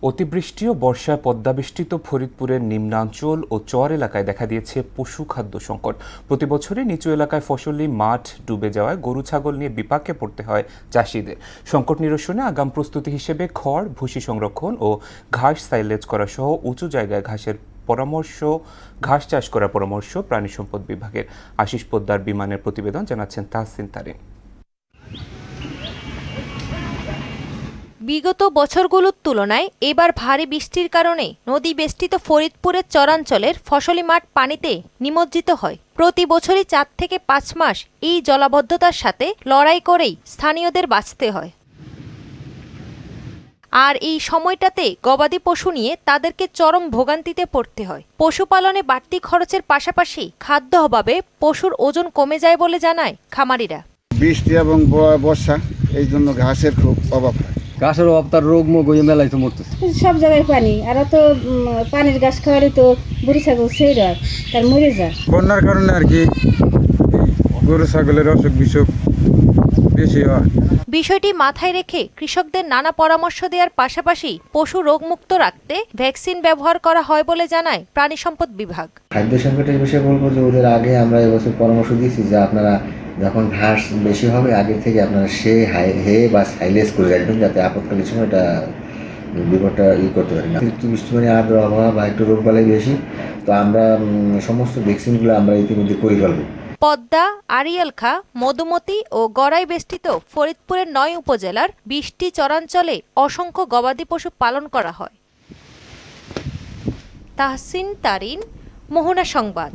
অতিবৃষ্টি ও বর্ষায় পদ্মাবেষ্টিত ফরিদপুরের নিম্নাঞ্চল ও চর এলাকায় দেখা দিয়েছে পশু খাদ্য সংকট। প্রতিবছরই নিচু এলাকায় ফসলি মাঠ ডুবে যাওয়ায় গরু ছাগল নিয়ে বিপাকে পড়তে হয় চাষিদের। সংকট নিরসনে আগাম প্রস্তুতি হিসেবে খড়, ভুসি সংরক্ষণ ও ঘাস সাইলেজ করা সহ উঁচু জায়গায় ঘাস চাষ করার পরামর্শ প্রাণী সম্পদ বিভাগের। আশিস পোদ্দার বিমানের প্রতিবেদন, জানাচ্ছেন তাহসিন তারিন। বিগত বছরগুলোর তুলনায় এবার ভারী বৃষ্টির কারণে নদী বেষ্টিত ফরিদপুরের চরাঞ্চলের ফসলি মাঠ পানিতে নিমজ্জিত হয়। প্রতি বছরই 4 থেকে 5 মাস এই জলাবদ্ধতার সাথে লড়াই করেই স্থানীয়দের বাঁচতে হয়। আর এই সময়টাতে গবাদি পশু নিয়ে তাদেরকে চরম ভোগান্তিতে পড়তে হয়। পশুপালনে বাড়তি খরচের পাশাপাশি খাদ্য অভাবে পশুর ওজন কমে যায় বলে জানায় খামারিরা। বৃষ্টি এবং বর্ষা, এই জন্য ঘাসের খুব অভাব হয়। ঘাসের অভাব, তার রোগ মোগ হয়ে মেলাই তো মরতেছে। সব জায়গায় পানি, আর তো পানির ঘাস খাওয়ালে তো গরু ছাগল সেই হয়, তার মরে যায়। বন্যার কারণে আর কি গরু ছাগলের অসুখ বিসুখ বেশি হয়। বিষয়টি মাথায় রেখে কৃষকদের নানা পরামর্শ দেওয়ার পাশাপাশি পশু রোগমুক্ত রাখতে ভ্যাকসিন ব্যবহার করা হয় বলে জানায় প্রাণী সম্পদ বিভাগ। খাদ্য সংকটের বিষয়ে বলবো যে ওদের আগে আমরা এবছর পরামর্শ দিয়েছি যে আপনারা যখন ঘাস বেশি হবে আগে থেকে আপনারা হে বা সাইলেজ করে রাখবেন, যাতে আপৎকালীন সময় এটা বিপদটা করতে পারি না। একটু বৃষ্টি মানে আর্দ্র আবহাওয়া বা একটু রোগবালাই বেশি, তো আমরা সমস্ত ভ্যাকসিনগুলো আমরা ইতিমধ্যে করে ফেলবো। পদ্মা, আড়িয়ালখা, মধুমতি ও গড়াই বেষ্টিত ফরিদপুরের 9 উপজেলার 20টি চরাঞ্চলে অসংখ্য গবাদি পশু পালন করা হয়। তাহসিন তারিন, মোহনা সংবাদ।